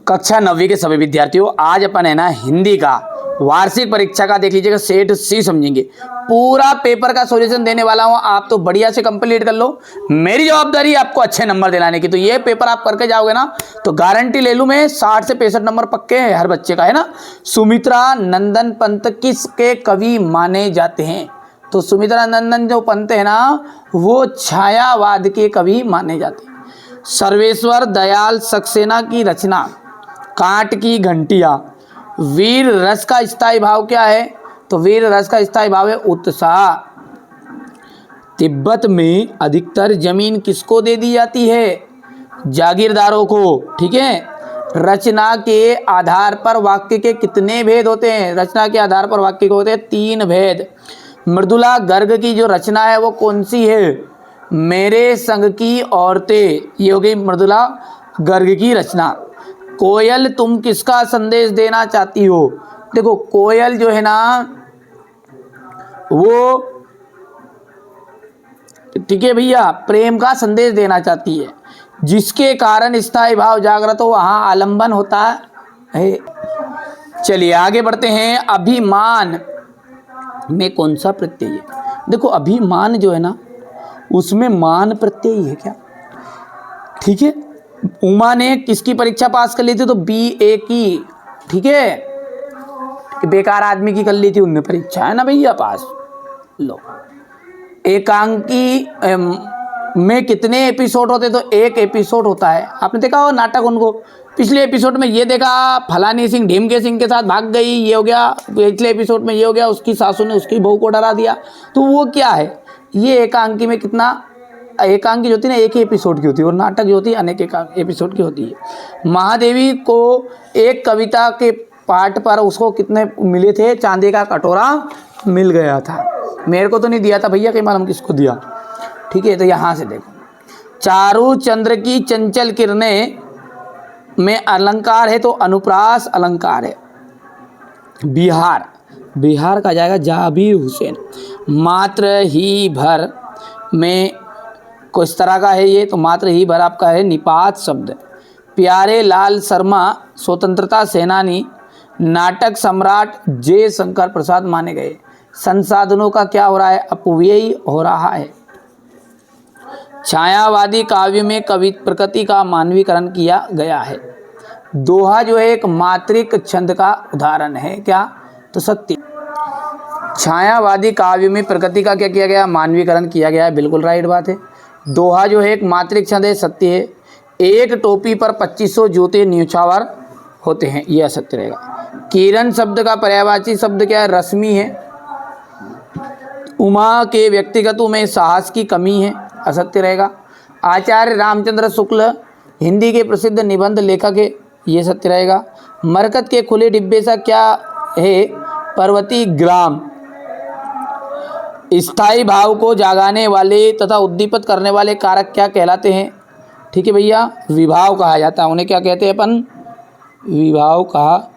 कक्षा 9वीं के सभी विद्यार्थियों, आज अपन है ना हिंदी का वार्षिक परीक्षा का देख लीजिएगा सेट सी समझेंगे। पूरा पेपर का सॉल्यूशन देने वाला हूं, आप तो बढ़िया से कंप्लीट कर लो। मेरी जवाबदारी आपको अच्छे नंबर दिलाने की। तो ये पेपर आप करके जाओगे ना तो गारंटी ले लूं मैं 60 से 65 नंबर पक्के हैं हर बच्चे का, है ना। सुमित्रा नंदन पंत किसके कवि माने जाते हैं? तो सुमित्रा नंदन जो पंत है ना वो छायावाद के कवि माने जाते हैं। सर्वेश्वर दयाल सक्सेना की रचना कांट की घंटियां। वीर रस का स्थायी भाव क्या है? तो वीर रस का स्थायी भाव है उत्साह। तिब्बत में अधिकतर जमीन किसको दे दी जाती है? जागीरदारों को, ठीक है। रचना के आधार पर वाक्य के कितने भेद होते हैं? रचना के आधार पर वाक्य के होते हैं 3 भेद। मृदुला गर्ग की जो रचना है वो कौन सी है? मेरे संग की औरतें, ये हो गई मृदुला गर्ग की रचना। कोयल तुम किसका संदेश देना चाहती हो? देखो कोयल जो है ना वो, ठीक है भैया, प्रेम का संदेश देना चाहती है। जिसके कारण स्थायी भाव जागृत हो वहां आलंबन होता है। चलिए आगे बढ़ते हैं। अभिमान में कौन सा प्रत्यय है? देखो अभिमान जो है ना उसमें मान प्रत्यय है क्या, ठीक है। उमा ने किसकी परीक्षा पास कर ली थी? तो BA की, ठीक है। बेकार आदमी की कर ली थी उनने परीक्षा, है ना भैया, पास। लो एकांकी में कितने एपिसोड होते? तो 1 एपिसोड होता है। आपने देखा हो नाटक उनको, पिछले एपिसोड में ये देखा फलानी सिंह ढीमके सिंह के साथ भाग गई, ये हो गया। पिछले एपिसोड में ये हो गया, उसकी सासू ने उसकी बहू को डरा दिया। तो वो क्या है? ये एकांकी में कितना, एकांकी जो होती है ना 1 ही एपिसोड की होती है और नाटक जो होती है अनेक एपिसोड की होती है। महादेवी को एक कविता के पाठ पर उसको कितने मिले थे? चांदी का कटोरा मिल गया था। मेरे को तो नहीं दिया था भैया, कहीं मालूम किसको दिया, ठीक है। तो यहाँ से देखो, चारू चंद्र की चंचल किरणें में अलंकार है तो अनुप्रास अलंकार है। बिहार, बिहार का जाएगा जाबिर हुसैन। मात्र ही भर में किस तरह का है ये? तो मात्र ही भर आपका है निपात शब्द। प्यारे लाल शर्मा स्वतंत्रता सेनानी नाटक सम्राट जे शंकर प्रसाद माने गए। संसाधनों का क्या हो रहा है? अपव्यय हो रहा है। छायावादी काव्य में कवि प्रकृति का मानवीकरण किया गया है। दोहा जो है एक मात्रिक छंद का उदाहरण है क्या? तो सत्य। छायावादी काव्य में प्रकृति का क्या किया गया? मानवीकरण किया गया है, बिल्कुल राइट बात है। दोहा जो है एक मात्रिक छंद है, सत्य है। एक टोपी पर 2500 जूते न्योछावर होते हैं, यह असत्य रहेगा। किरण शब्द का पर्यायवाची शब्द क्या है? रश्मि है। उमा के व्यक्तिगत में साहस की कमी है, असत्य रहेगा। आचार्य रामचंद्र शुक्ल हिंदी के प्रसिद्ध निबंध लेखक है, ये सत्य रहेगा। मरकत के खुले डिब्बे सा क्या है? पर्वती ग्राम। स्थायी भाव को जागाने वाले तथा उद्दीपित करने वाले कारक क्या कहलाते हैं? ठीक है भैया, विभाव कहा जाता है उन्हें। क्या कहते हैं अपन? विभाव कहा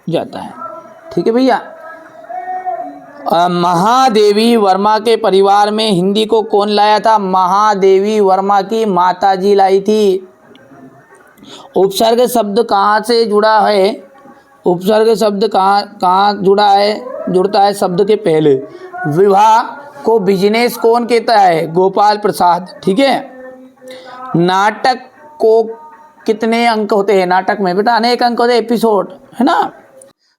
जाता है, ठीक है भैया। महादेवी वर्मा के परिवार में हिंदी को कौन लाया था? महादेवी वर्मा की माताजी लाई थी। उपसर्ग शब्द कहाँ से जुड़ा है? उपसर्ग शब्द कहाँ जुड़ा है? जुड़ता है शब्द के पहले। विवाह को बिजनेस कौन कहता है? गोपाल प्रसाद, ठीक है। नाटक को कितने अंक होते हैं? नाटक में बेटा अनेक अंक होते हैं, एपिसोड, है ना।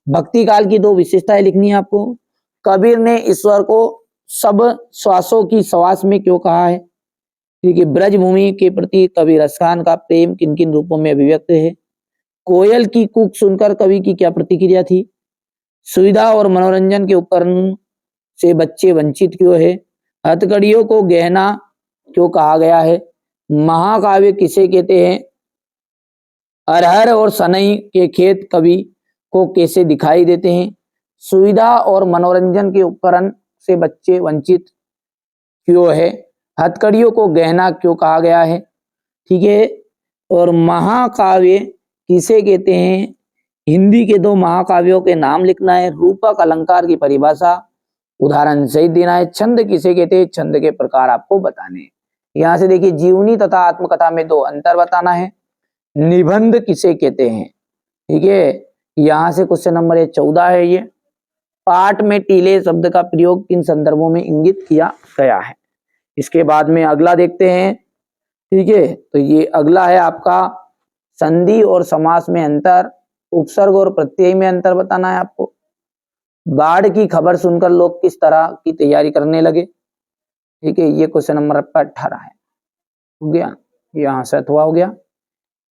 भक्ति काल की 2 विशेषताएं लिखनी है आपको। कबीर ने ईश्वर को सब श्वासों की श्वास में क्यों कहा है? ठीक है। ब्रजभूमि के प्रति कवि रसखान का प्रेम किन किन रूपों में अभिव्यक्त है? कोयल की कूक सुनकर कवि की क्या प्रतिक्रिया थी? सुविधा और मनोरंजन के उपकरण से बच्चे वंचित क्यों है? हथकड़ियों को गहना क्यों कहा गया है? महाकाव्य किसे कहते हैं? अरहर और सनई के खेत कवि को कैसे दिखाई देते हैं? सुविधा और मनोरंजन के उपकरण से बच्चे वंचित क्यों है? हथकड़ियों को गहना क्यों कहा गया है? ठीक है। और महाकाव्य किसे कहते हैं? हिंदी के 2 महाकाव्यों के नाम लिखना है। रूपक अलंकार की परिभाषा उदाहरण सहित देना है। छंद किसे कहते हैं? छंद के प्रकार आपको बताने हैं। यहाँ से देखिए जीवनी तथा आत्मकथा में 2 अंतर बताना है। निबंध किसे कहते हैं? ठीक है, यहां से क्वेश्चन नंबर 14 है। ये पाठ में टीले शब्द का प्रयोग किन संदर्भों में इंगित किया गया है? इसके बाद में अगला देखते हैं। ठीक है, तो ये अगला है आपका संधि और समास में अंतर, उपसर्ग और प्रत्यय में अंतर बताना है आपको। बाढ़ की खबर सुनकर लोग किस तरह की तैयारी करने लगे? ठीक है, ये क्वेश्चन नंबर आपका 18 है। हो गया, यहाँ से अथवा हो गया।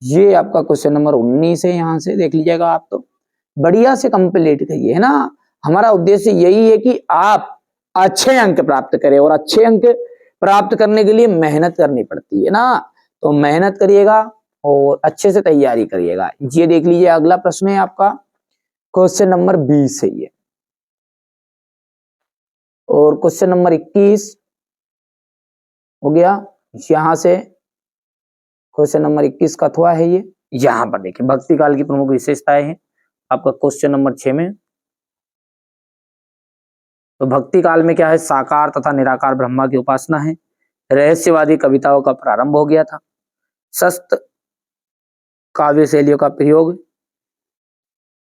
ये आपका क्वेश्चन नंबर 19 है, यहाँ से देख लीजिएगा आप। तो बढ़िया से कंप्लीट करिए, है ना। हमारा उद्देश्य यही है कि आप अच्छे अंक प्राप्त करें, और अच्छे अंक प्राप्त करने के लिए मेहनत करनी पड़ती है ना। तो मेहनत करिएगा और अच्छे से तैयारी करिएगा। ये देख लीजिए, अगला प्रश्न है आपका क्वेश्चन नंबर 20 है ये, और क्वेश्चन नंबर 21 हो गया। यहां से क्वेश्चन नंबर 21 का अथवा है ये। यहां पर देखिए, भक्ति काल की प्रमुख विशेषताएं हैं आपका क्वेश्चन नंबर 6 में। तो भक्ति काल में क्या है? साकार तथा निराकार ब्रह्मा की उपासना है। रहस्यवादी कविताओं का प्रारंभ हो गया था। सस्त काव्य शैलियों का प्रयोग,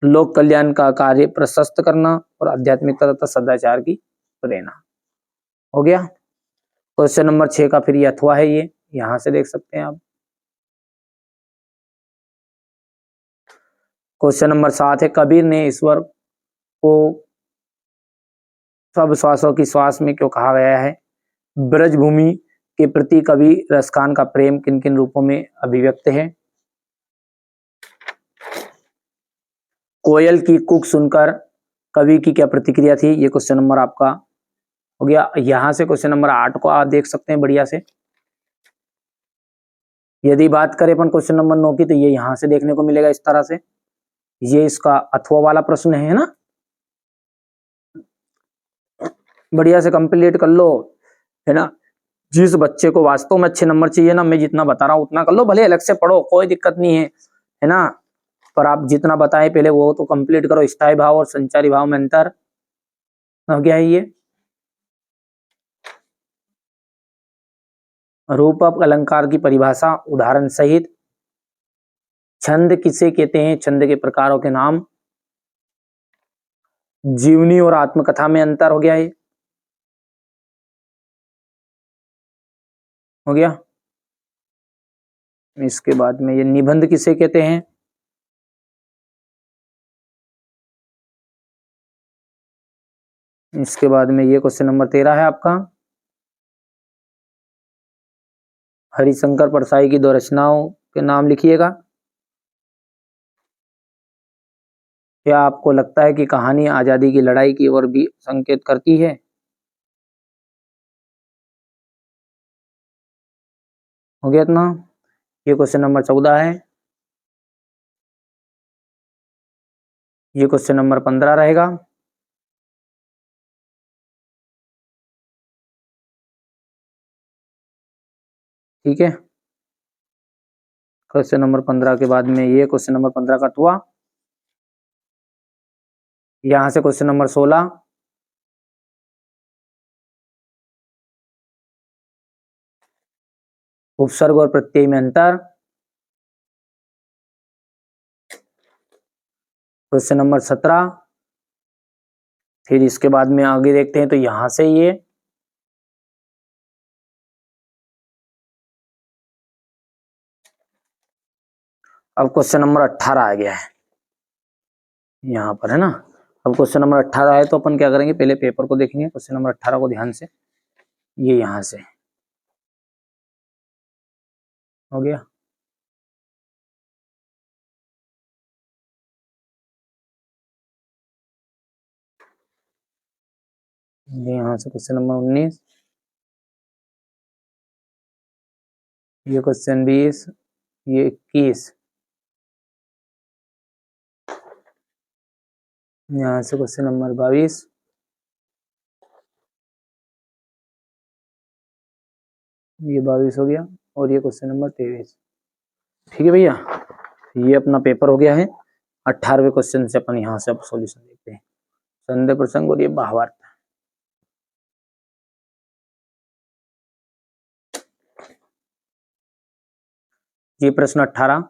लोक कल्याण का कार्य प्रशस्त करना, और आध्यात्मिकता तथा सदाचार की प्रेरणा। हो गया क्वेश्चन नंबर 6 का। फिर ये अथवा है ये, यहां से देख सकते हैं आप। क्वेश्चन नंबर 7 है, कबीर ने ईश्वर को सब श्वासों की श्वास में क्यों कहा गया है? ब्रजभूमि के प्रति कवि रसखान का प्रेम किन किन रूपों में अभिव्यक्त है? कोयल की कूक सुनकर कवि की क्या प्रतिक्रिया थी? ये क्वेश्चन नंबर आपका हो गया। यहां से क्वेश्चन नंबर 8 को आप देख सकते हैं बढ़िया से। यदि बात करें अपन क्वेश्चन नंबर 9 की, तो ये यहां से देखने को मिलेगा इस तरह से। ये इसका अथवा वाला प्रश्न है ना। बढ़िया से कंप्लीट कर लो, है ना। जिस बच्चे को वास्तव में अच्छे नंबर चाहिए ना, मैं जितना बता रहा हूँ उतना कर लो, भले अलग से पढ़ो, कोई दिक्कत नहीं है ना। पर आप जितना बताएं पहले वो तो कंप्लीट करो। स्थायी भाव और संचारी भाव में अंतर हो गया है ये। रूपक अलंकार की परिभाषा उदाहरण सहित। छंद किसे कहते हैं? छंद के प्रकारों के नाम। जीवनी और आत्मकथा में अंतर हो गया है। हो गया। इसके बाद में ये निबंध किसे कहते हैं? इसके बाद में ये क्वेश्चन नंबर 13 है आपका। हरिशंकर परसाई की 2 रचनाओं के नाम लिखिएगा। क्या आपको लगता है कि कहानी आजादी की लड़ाई की ओर भी संकेत करती है? हो गया इतना। ये क्वेश्चन नंबर 14 है। ये क्वेश्चन नंबर 15 रहेगा। ठीक है, क्वेश्चन नंबर 15 के बाद में ये क्वेश्चन नंबर 15 का हुआ। यहां से क्वेश्चन नंबर 16, उपसर्ग और प्रत्यय में अंतर। क्वेश्चन नंबर 17, फिर इसके बाद में आगे देखते हैं। तो यहां से ये अब क्वेश्चन नंबर 18 आ गया है यहाँ पर, है ना। अब क्वेश्चन नंबर 18 है, तो अपन क्या करेंगे, पहले पेपर को देखेंगे। क्वेश्चन नंबर 18 को ध्यान से, ये यहां से हो गया। ये यहां से क्वेश्चन नंबर 19, ये क्वेश्चन 20, ये 21, यहाँ से क्वेश्चन नंबर 22, ये 22 हो गया, और ये क्वेश्चन नंबर 23। ठीक है भैया, ये अपना पेपर हो गया है। 18वें क्वेश्चन से अपन यहाँ से अब सॉल्यूशन देखते हैं। संदेह प्रसंग और ये भावार्थ। ये प्रश्न 18